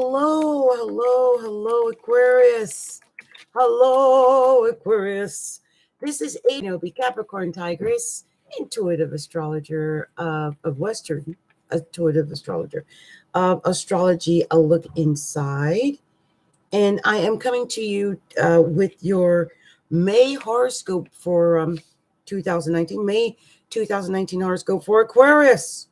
Hello, hello, hello, Aquarius. Hello, Aquarius. This is Adrienne Obey, Capricorntigress, intuitive astrologer of Western intuitive astrologer of astrology, a look inside. And I am coming to you with your May horoscope for 2019, May 2019 horoscope for Aquarius.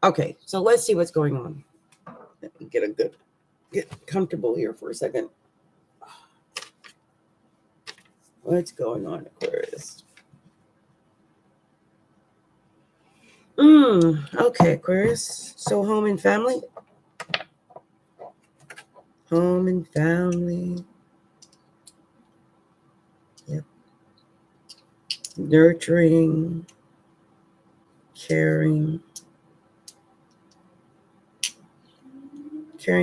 Okay, so let's see what's going on. Let me get comfortable here for a second. What's going on, Aquarius? Okay, Aquarius. So home and family. Home and family. Yep. Nurturing, caring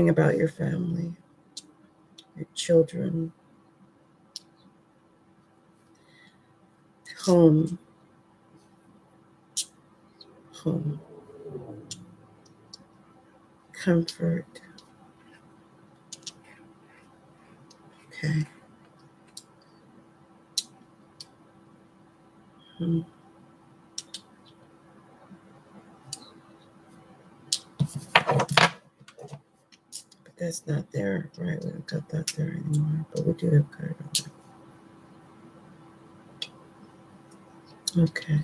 about your family, your children. Home. Comfort. Okay. But that's not there, right? We don't got that there anymore, but we do have card on that. Okay.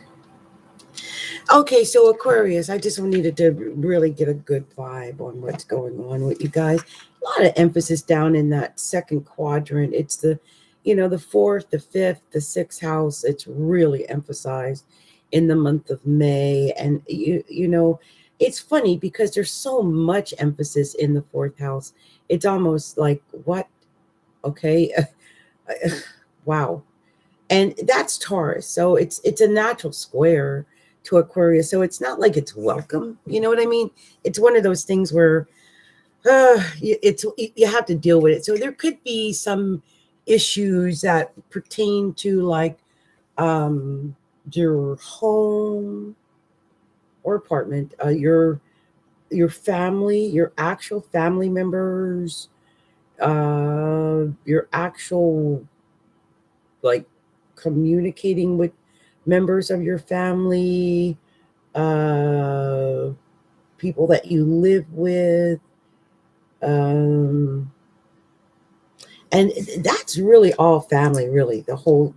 Okay, so Aquarius, I just needed to really get a good vibe on what's going on with you guys. A lot of emphasis down in that second quadrant. It's the fourth, the fifth, the sixth house. It's really emphasized in the month of May. And it's funny because there's so much emphasis in the fourth house. It's almost like, what? Okay. Wow. And that's Taurus. So it's a natural square to Aquarius. So it's not like it's welcome. You know what I mean? It's one of those things where you have to deal with it. So there could be some issues that pertain to like your home or apartment, your family, your actual family members, your actual like communicating with members of your family, people that you live with, and that's really all family, really the whole.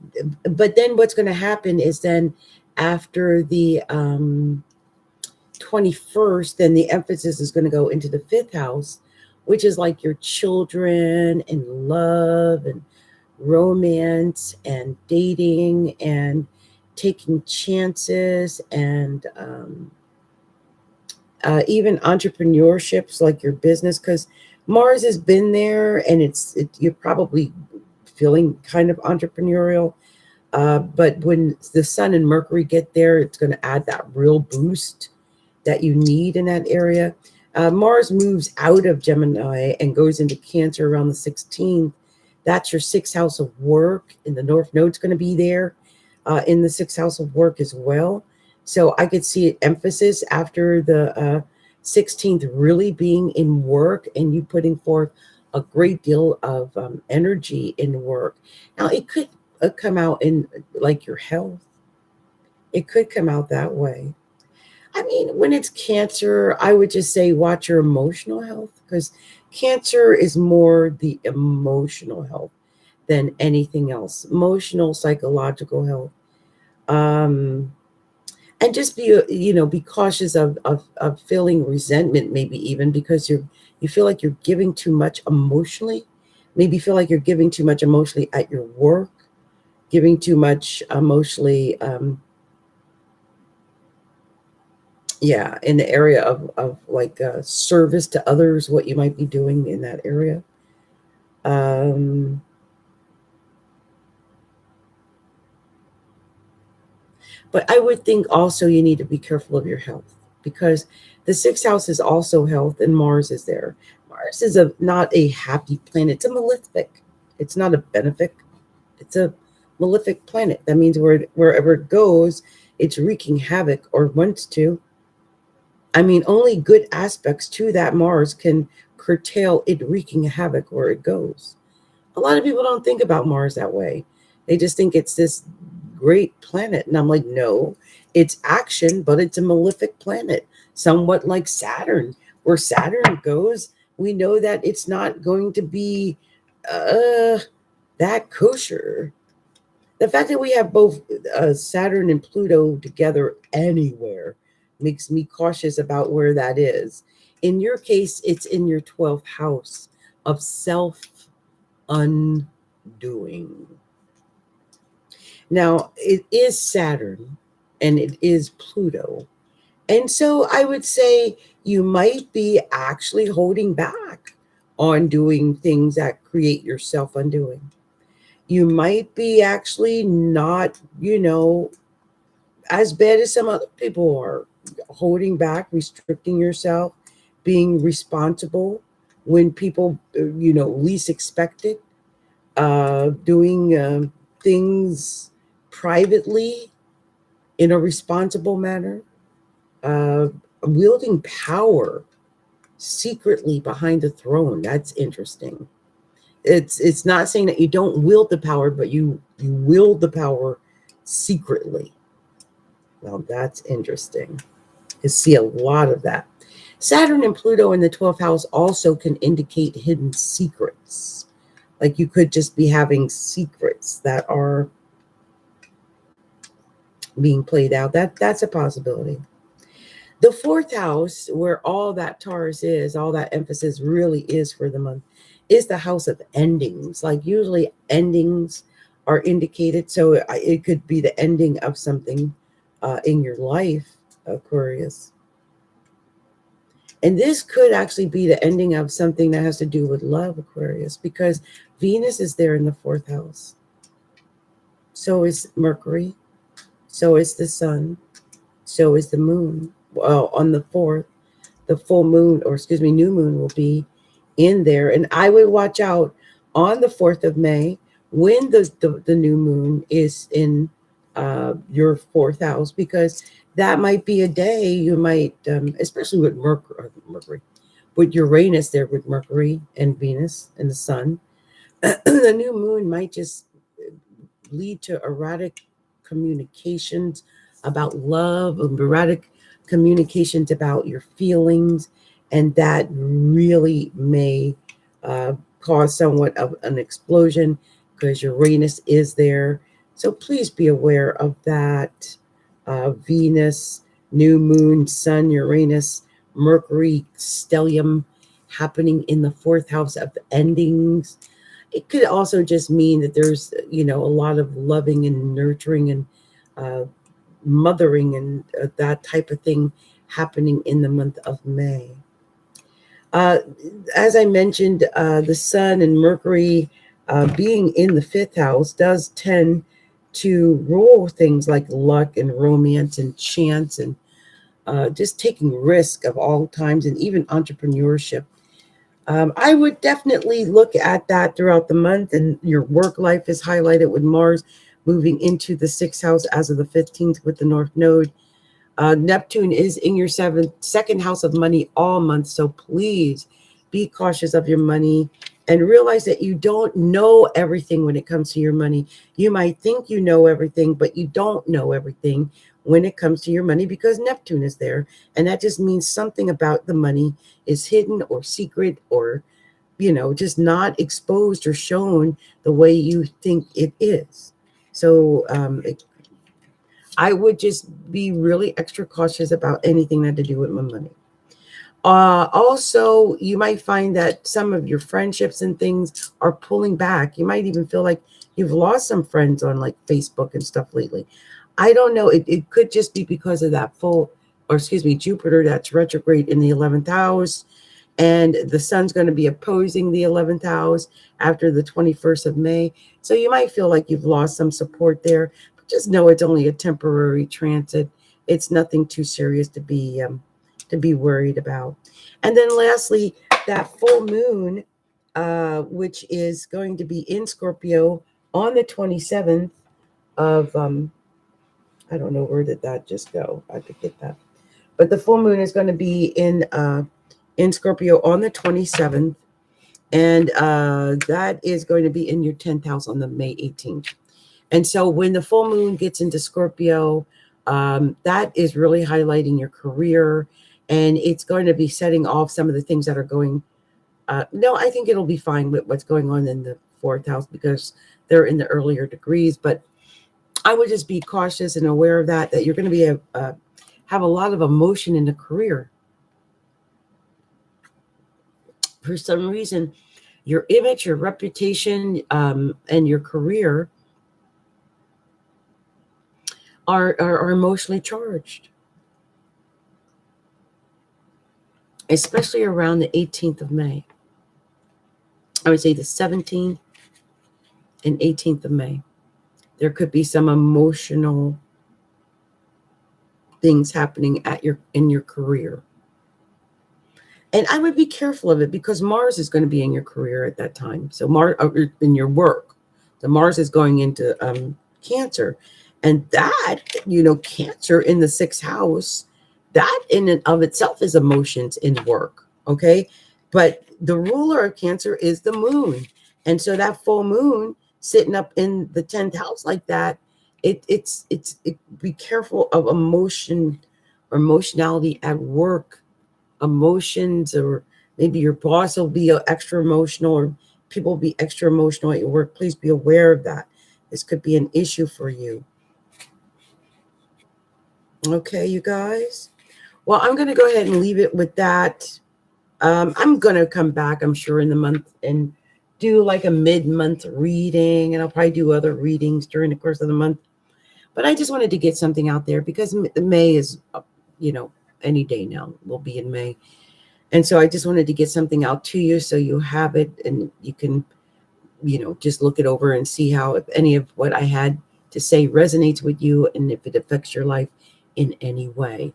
But then what's going to happen is then after the 21st, then the emphasis is going to go into the fifth house, which is like your children and love and romance and dating and taking chances and even entrepreneurships, like your business, because Mars has been there and you're probably feeling kind of entrepreneurial. But when the Sun and Mercury get there, it's going to add that real boost that you need in that area. Mars moves out of Gemini and goes into Cancer around the 16th. That's your sixth house of work, and the North Node's going to be there in the sixth house of work as well. So I could see an emphasis after the 16th really being in work and you putting forth a great deal of energy in work. Now, it could come out in like your health. It could come out that way. I mean, when it's Cancer, I would just say watch your emotional health, because Cancer is more the emotional health than anything else. Emotional, psychological health. And just be cautious of feeling resentment, maybe even because you feel like you're giving too much emotionally. Maybe feel like you're giving too much emotionally at your work, giving too much emotionally in the area of like service to others, what you might be doing in that area. But I would think also you need to be careful of your health, because the sixth house is also health and Mars is there. Mars is not a happy planet. It's a malefic. It's not a benefic. It's a malefic planet. That means wherever it goes, it's wreaking havoc, or wants to. I mean, only good aspects to that Mars can curtail it wreaking havoc where it goes. A lot of people don't think about Mars that way. They just think it's this great planet. And I'm like, no, it's action, but it's a malefic planet, somewhat like Saturn. Where Saturn goes, we know that it's not going to be that kosher. The fact that we have both Saturn and Pluto together anywhere makes me cautious about where that is. In your case, it's in your 12th house of self undoing. Now, it is Saturn and it is Pluto. And so I would say you might be actually holding back on doing things that create your self undoing. You might be actually not, as bad as some other people are, holding back, restricting yourself, being responsible when people, least expect it, doing things privately in a responsible manner, uh, wielding power secretly behind the throne. That's interesting. It's not saying that you don't wield the power, but you wield the power secretly. Well, that's interesting. You see a lot of that. Saturn and Pluto in the 12th house also can indicate hidden secrets. Like you could just be having secrets that are being played out. That's a possibility. The 4th house, where all that Taurus is, all that emphasis really is for the month, is the house of endings. Like usually endings are indicated. So it could be the ending of something in your life, Aquarius. And this could actually be the ending of something that has to do with love, Aquarius, because Venus is there in the 4th house. So is Mercury. So is the sun. So is the moon. Well, on the 4th, the full moon, or excuse me, new moon will be in there. And I would watch out on the 4th of May when the new moon is in your 4th house, because that might be a day you might, especially with Mercury, with Uranus there, with Mercury and Venus and the sun, the new moon might just lead to erratic communications about love, erratic communications about your feelings, and that really may cause somewhat of an explosion because Uranus is there. So please be aware of that. Venus, new moon, sun, Uranus, Mercury, stellium happening in the 4th house of endings. It could also just mean that there's, a lot of loving and nurturing and mothering and that type of thing happening in the month of May. Uh, as I mentioned, the sun and Mercury being in the 5th house does tend to rule things like luck and romance and chance and just taking risk of all times, and even entrepreneurship. I would definitely look at that throughout the month, and your work life is highlighted with Mars moving into the 6th house as of the 15th with the North Node. Neptune is in your second house of money all month, so please be cautious of your money and realize that you don't know everything when it comes to your money. You might think you know everything, but you don't know everything when it comes to your money because Neptune is there. And that just means something about the money is hidden or secret or, just not exposed or shown the way you think it is. So I would just be really extra cautious about anything that had to do with my money. Also, you might find that some of your friendships and things are pulling back. You might even feel like you've lost some friends on like Facebook and stuff lately. I don't know. It could just be because of that Jupiter that's retrograde in the 11th house. And the sun's going to be opposing the 11th house after the 21st of May. So you might feel like you've lost some support there. But just know it's only a temporary transit. It's nothing too serious to be worried about. And then lastly, that full moon, which is going to be in Scorpio on the 27th of, I don't know, where did that just go? I forget that. But the full moon is going to be in in Scorpio on the 27th. And that is going to be in your 10th house on the May 18th. And so when the full moon gets into Scorpio, that is really highlighting your career. And it's going to be setting off some of the things that are going. No, I think it'll be fine with what's going on in the 4th house because they're in the earlier degrees. But I would just be cautious and aware of that you're going to be have a lot of emotion in the career. For some reason, your image, your reputation, and your career are emotionally charged, especially around the 18th of May. I would say the 17th and 18th of May. There could be some emotional things happening in your career. And I would be careful of it because Mars is going to be in your career at that time. So Mars in your work. So Mars is going into Cancer. And that, Cancer in the 6th house, that in and of itself is emotions in work. Okay. But the ruler of Cancer is the moon. And so that full moon sitting up in the 10th house like that, be careful of emotion or emotionality at work. Emotions, or maybe your boss will be extra emotional, or people will be extra emotional at your work. Please be aware of that. This could be an issue for you. Okay, you guys. Well, I'm going to go ahead and leave it with that. I'm going to come back, I'm sure, in the month and do like a mid-month reading, and I'll probably do other readings during the course of the month. But I just wanted to get something out there because May is, any day now. We'll be in May. And so I just wanted to get something out to you so you have it and you can, just look it over and see how, if any of what I had to say resonates with you and if it affects your life in any way.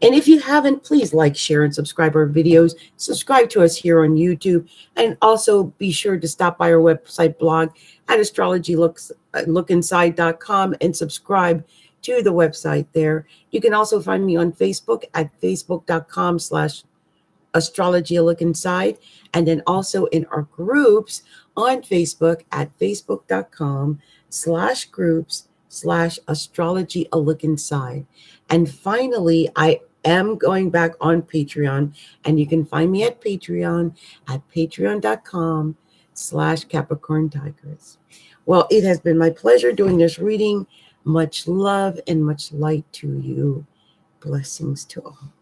And if you haven't, please like, share, and subscribe our videos. Subscribe to us here on YouTube. And also be sure to stop by our website blog at astrologylookinside.com and subscribe to the website there. You can also find me on Facebook at facebook.com/Astrology Look Inside, and then also in our groups on Facebook at facebook.com/groups/Astrology A Look Inside. And finally, I am going back on Patreon, and you can find me at Patreon at patreon.com/Capricorntigress. Well, it has been my pleasure doing this reading. Much love and much light to you. Blessings to all.